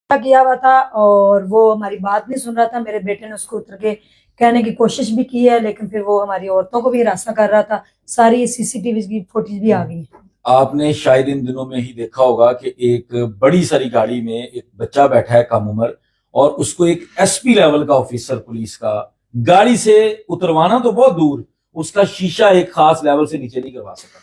کیا ہوا تھا اور وہ ہماری بات نہیں سن رہا تھا. میرے بیٹے نے اس کو اتر کے کہنے کی کوشش بھی کی ہے, لیکن پھر وہ ہماری عورتوں کو بھی ہراساں کر رہا تھا. ساری سی سی ٹی وی کی فوٹیج بھی آ گئی ہیں. آپ نے شاید ان دنوں میں ہی دیکھا ہوگا کہ ایک بڑی ساری گاڑی میں ایک بچہ بیٹھا ہے کم عمر, اور اس کو ایک ایس پی لیول کا آفیسر پولیس کا گاڑی سے اتروانا تو بہت دور, اس کا شیشہ ایک خاص لیول سے نیچے نہیں کروا سکا.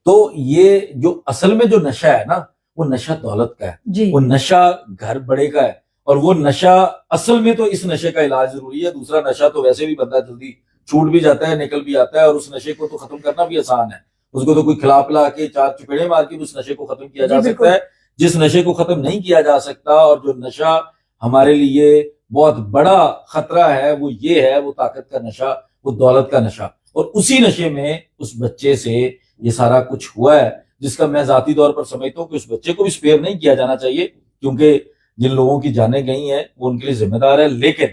تو یہ جو اصل میں جو نشہ ہے نا, وہ نشہ دولت کا ہے, وہ نشہ گھر بڑے کا ہے, اور وہ نشہ اصل میں تو اس نشے کا علاج ضروری ہے. دوسرا نشہ تو ویسے بھی بندہ جلدی چھوٹ بھی جاتا ہے, نکل بھی آتا ہے, اور اس نشے کو تو ختم کرنا بھی آسان ہے. اس کو تو کوئی کھلا پلا کے چار چپیڑے مار کے اس نشے کو ختم کیا جا سکتا ہے. جس نشے کو ختم نہیں کیا جا سکتا, اور جو نشہ ہمارے لیے بہت بڑا خطرہ ہے, وہ یہ ہے, وہ طاقت کا نشہ, وہ دولت کا نشہ. اور اسی نشے میں اس بچے سے یہ سارا کچھ ہوا ہے, جس کا میں ذاتی طور پر سمجھتا ہوں کہ اس بچے کو بھی سپیئر نہیں کیا جانا چاہیے, کیونکہ جن لوگوں کی جانیں گئی ہیں وہ ان کے لیے ذمہ دار ہے. لیکن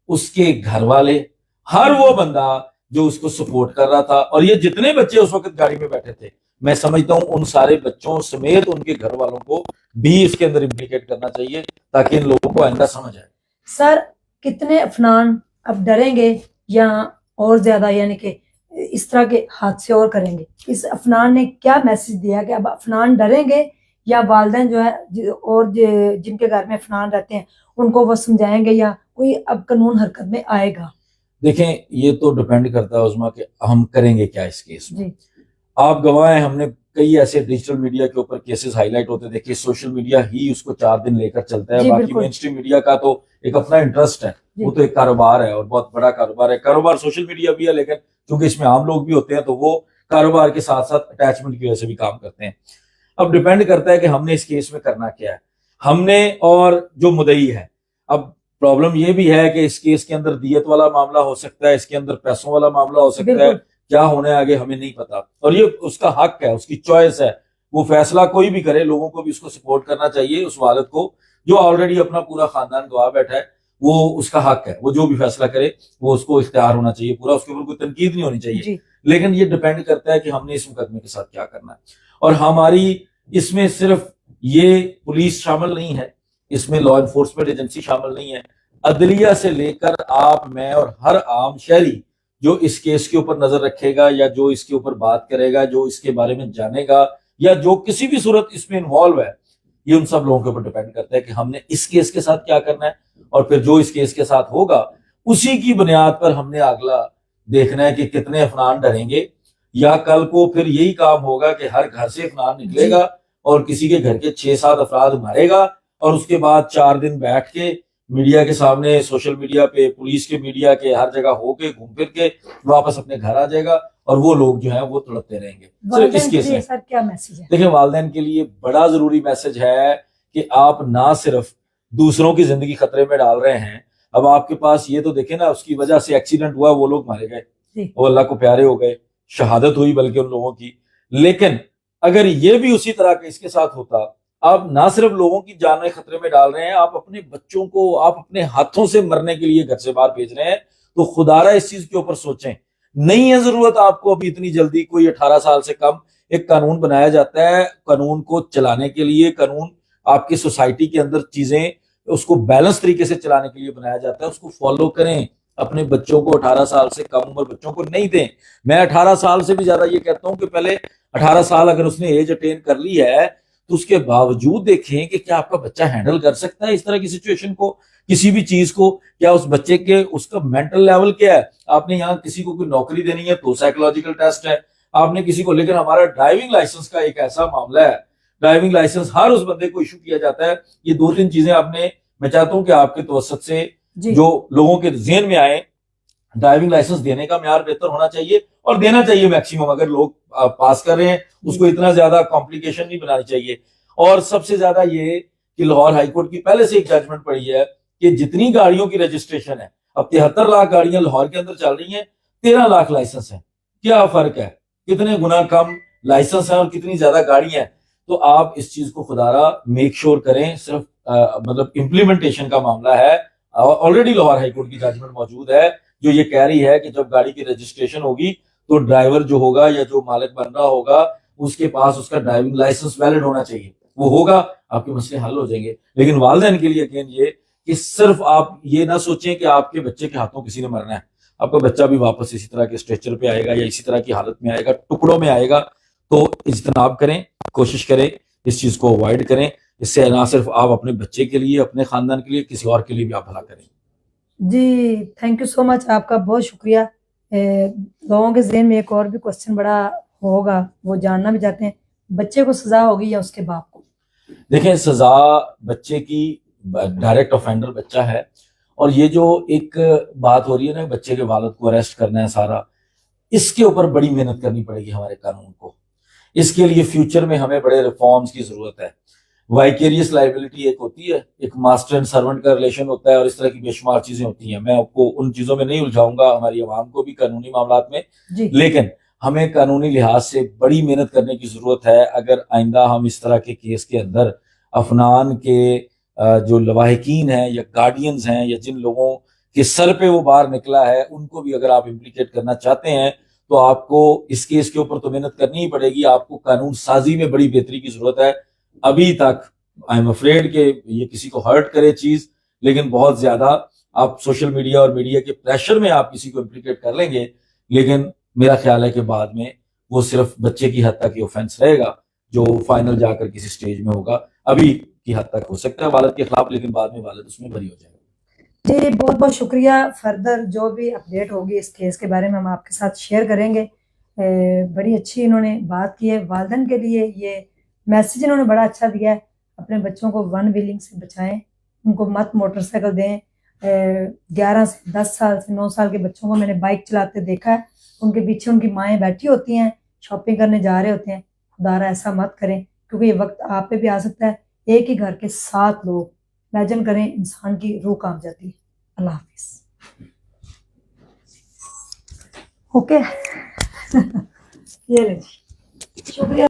اس کے گھر والے, ہر وہ بندہ جو اس کو سپورٹ کر رہا تھا, اور یہ جتنے بچے اس وقت گاڑی میں بیٹھے تھے, میں سمجھتا ہوں ان سارے بچوں سمیت ان کے گھر والوں کو بھی اس کے اندر امپلیکیٹ کرنا چاہیے, تاکہ ان لوگوں کو آئندہ سمجھ آئے. سر, کتنے افنان اب ڈریں گے یا اور زیادہ, یعنی کہ اس طرح کے حادثے اور کریں گے؟ اس افنان نے کیا میسج دیا کہ اب افنان ڈریں گے, یا والدین جو ہے اور جن کے گھر میں افنان رہتے ہیں ان کو وہ سمجھائیں گے, یا کوئی اب قانون حرکت میں آئے گا؟ دیکھیں, یہ تو ڈیپینڈ کرتا ہے عظما کہ ہم کریں گے کیا اس کیس میں. آپ گواہ ہیں, ہم نے کئی ایسے ڈیجیٹل میڈیا کے اوپر کیسز ہائی لائٹ ہوتے دیکھے. سوشل میڈیا ہی اس کو 4 دن لے کر چلتا ہے, باقی مین اسٹریم میڈیا کا تو ایک اپنا انٹرسٹ ہے, وہ تو ایک کاروبار ہے, اور بہت بڑا کاروبار ہے. کاروبار سوشل میڈیا بھی ہے, لیکن کیونکہ اس میں عام لوگ بھی ہوتے ہیں تو وہ کاروبار کے ساتھ ساتھ اٹیچمنٹ کی وجہ سے بھی کام کرتے ہیں. اب ڈیپینڈ کرتا ہے کہ ہم نے اس کیس میں کرنا کیا ہے, ہم نے اور جو مدعی ہے. اب پرابلم یہ بھی ہے کہ اس کیس کے اندر دیت والا معاملہ ہو سکتا ہے, اس کے اندر پیسوں والا معاملہ ہو سکتا ہے, کیا ہونے آگے ہمیں نہیں پتا, اور یہ اس کا حق ہے, اس کی چوائس ہے, وہ فیصلہ کوئی بھی کرے. لوگوں کو بھی اس کو سپورٹ کرنا چاہیے, اس والد کو جو آلریڈی اپنا پورا خاندان گوا بیٹھا ہے, وہ اس کا حق ہے, وہ جو بھی فیصلہ کرے وہ اس کو اختیار ہونا چاہیے پورا, اس کے اوپر کوئی تنقید نہیں ہونی چاہیے. لیکن یہ ڈیپینڈ کرتا ہے کہ ہم نے اس مقدمے کے ساتھ کیا کرنا ہے. اور ہماری اس میں صرف یہ پولیس شامل نہیں ہے, اس میں لا انفورسمنٹ ایجنسی شامل نہیں ہے, عدلیہ سے لے کر آپ, میں, اور ہر عام شہری جو اس کیس کے اوپر نظر رکھے گا, یا جو اس کے اوپر بات کرے گا, جو اس کے بارے میں جانے گا, یا جو کسی بھی صورت اس میں انوالو ہے, یہ ان سب لوگوں کے اوپر ڈیپینڈ کرتا ہے کہ ہم نے اس کیس کے ساتھ کیا کرنا ہے. اور پھر جو اس کیس کے ساتھ ہوگا اسی کی بنیاد پر ہم نے اگلا دیکھنا ہے کہ کتنے افنان ڈریں گے, یا کل کو پھر یہی کام ہوگا کہ ہر گھر سے افنان نکلے گا اور کسی کے گھر کے 6-7 افراد مارے گا, اور اس کے بعد 4 دن بیٹھ کے میڈیا کے سامنے, سوشل میڈیا پہ, پولیس کے میڈیا کے ہر جگہ ہو کے گھوم پھر کے واپس اپنے گھر آ جائے گا, اور وہ لوگ جو ہیں وہ تڑپتے رہیں گے. صرف اس کیس میں کیا میسج ہے؟ دیکھیں, والدین کے لیے بڑا ضروری میسج ہے کہ آپ نہ صرف دوسروں کی زندگی خطرے میں ڈال رہے ہیں. اب آپ کے پاس یہ تو دیکھیں نا, اس کی وجہ سے ایکسیڈنٹ ہوا, وہ لوگ مارے گئے, وہ اللہ کو پیارے ہو گئے, شہادت ہوئی بلکہ ان لوگوں کی. لیکن اگر یہ بھی اسی طرح کا اس کے ساتھ ہوتا, آپ نہ صرف لوگوں کی جانیں خطرے میں ڈال رہے ہیں, آپ اپنے بچوں کو آپ اپنے ہاتھوں سے مرنے کے لیے گھر سے باہر بھیج رہے ہیں, تو خدا را اس چیز کے اوپر سوچیں. نہیں ہے ضرورت آپ کو ابھی اتنی جلدی, کوئی 18 سال سے کم ایک قانون بنایا جاتا ہے قانون کو چلانے کے لیے. قانون آپ کی سوسائٹی کے اندر چیزیں اس کو بیلنس طریقے سے چلانے کے لیے بنایا جاتا ہے, اس کو فالو کریں. اپنے بچوں کو 18 سال سے کم عمر بچوں کو نہیں دیں. میں 18 سال سے بھی زیادہ یہ کہتا ہوں کہ پہلے 18 سال اگر اس نے ایج اٹین کر لی ہے تو اس کے باوجود دیکھیں کہ کیا آپ کا بچہ ہینڈل کر سکتا ہے اس طرح کی سچویشن کو, کسی بھی چیز کو. کیا اس بچے کے اس کا مینٹل لیول کیا ہے. آپ نے یہاں کسی کو کوئی نوکری دینی ہے تو سائیکولوجیکل ٹیسٹ ہے, آپ نے کسی کو, لیکن ہمارا ڈرائیونگ لائسنس کا ایک ایسا معاملہ ہے, ڈرائیونگ لائسنس ہر اس بندے کو ایشو کیا جاتا ہے. یہ 2-3 چیزیں آپ نے, میں چاہتا ہوں کہ آپ کے توسط سے جو لوگوں کے ذہن میں آئے, ڈرائیونگ لائسنس دینے کا معیار بہتر ہونا چاہیے, اور دینا چاہیے میکسیمم. اگر لوگ پاس کر رہے ہیں اس کو اتنا زیادہ کمپلیکیشن نہیں بنانی چاہیے. اور سب سے زیادہ یہ کہ لاہور ہائی کورٹ کی پہلے سے ایک ججمنٹ پڑی ہے کہ جتنی گاڑیوں کی رجسٹریشن ہے, اب 73 لاکھ گاڑیاں لاہور کے اندر چل رہی ہیں, 13 لاکھ لائسنس ہیں. کیا فرق ہے, کتنے گنا کم لائسنس ہیں اور کتنی زیادہ گاڑیاں ہیں. تو آپ اس چیز کو خدارا میک شور کریں. صرف مطلب امپلیمنٹیشن کا معاملہ ہے. آلریڈی لاہور ہائی کورٹ کی ججمنٹ موجود ہے جو یہ کہہ رہی ہے کہ جب گاڑی کی رجسٹریشن ہوگی تو ڈرائیور جو ہوگا یا جو مالک بن رہا ہوگا اس کے پاس اس کا ڈرائیونگ لائسنس ویلڈ ہونا چاہیے. وہ ہوگا, آپ کے مسئلے حل ہو جائیں گے. لیکن والدین کے لیے اگین یہ کہ صرف آپ یہ نہ سوچیں کہ آپ کے بچے کے ہاتھوں کسی نے مرنا ہے, آپ کا بچہ بھی واپس اسی طرح کے اسٹریچر پہ آئے گا یا اسی طرح کی حالت میں آئے گا, ٹکڑوں میں آئے گا. تو اجتناب کریں, کوشش کریں اس چیز کو اوائڈ کریں. اس سے نہ صرف آپ اپنے بچے کے لیے, اپنے خاندان کے لیے, کسی اور کے لیے بھی آپ بھلا کریں. جی تھینک یو سو مچ, آپ کا بہت شکریہ. لوگوں کے ذہن میں ایک اور بھی کوشچن بڑا ہوگا, وہ جاننا بھی چاہتے ہیں بچے کو سزا ہوگی یا اس کے باپ کو؟ دیکھیں سزا بچے کی, ڈائریکٹ آفینڈر بچہ ہے, اور یہ جو ایک بات ہو رہی ہے نا بچے کے والد کو اریسٹ کرنا ہے سارا, اس کے اوپر بڑی محنت کرنی پڑے گی ہمارے قانون کو. اس کے لیے فیوچر میں ہمیں بڑے ریفارمز کی ضرورت ہے. وائکیریس لائبلٹی ایک ہوتی ہے, ایک ماسٹر اینڈ سرونٹ کا ریلیشن ہوتا ہے, اور اس طرح کی بے شمار چیزیں ہوتی ہیں. میں آپ کو ان چیزوں میں نہیں الجھاؤں گا, ہماری عوام کو بھی قانونی معاملات میں جی لیکن ہمیں قانونی لحاظ سے بڑی محنت کرنے کی ضرورت ہے. اگر آئندہ ہم اس طرح کے کیس کے اندر افنان کے جو لواحقین ہیں یا گارڈینز ہیں یا جن لوگوں کے سر پہ وہ بار نکلا ہے, ان کو بھی اگر آپ امپلیکیٹ کرنا چاہتے ہیں تو آپ کو اس کیس کے اوپر تو محنت کرنی ہی پڑے گی. آپ کو قانون سازی میں بڑی بہتری کی ضرورت ہے. ابھی تک آئی ایم افریڈ کہ یہ کسی کو ہرٹ کرے چیز, لیکن بہت زیادہ آپ سوشل میڈیا اور میڈیا کے پریشر میں آپ کسی کو امپلیکیٹ کر لیں گے, لیکن میرا خیال ہے کہ بعد میں وہ صرف بچے کی حد تک یہ اوفینس رہے گا جو فائنل جا کر کسی سٹیج میں ہوگا. ابھی کی حد تک ہو سکتا ہے والد کے خلاف, لیکن بعد میں والد اس میں بری ہو جائے گا. جی بہت بہت شکریہ. فردر جو بھی اپڈیٹ ہوگی اس کیس کے بارے میں ہم آپ کے ساتھ شیئر کریں گے. بڑی اچھی انہوں نے بات کی ہے. والدین کے لیے یہ میسیج انہوں نے بڑا اچھا دیا ہے, اپنے بچوں کو ون ویلنگ سے بچائیں, ان کو مت موٹر سائیکل دیں. 11 سے 10 سال سے 9 سال کے بچوں کو میں نے بائک چلاتے دیکھا ہے, ان کے پیچھے ان کی مائیں بیٹھی ہوتی ہیں, شاپنگ کرنے جا رہے ہوتے ہیں. خدا را ایسا مت کریں, کیونکہ یہ وقت آپ پہ بھی آ سکتا ہے. ایک ہی گھر کے 7 لوگ, امیجن کریں, انسان کی روح کانپ جاتی ہے. اللہ حافظ. اوکے یہ لیں جی, شکریہ.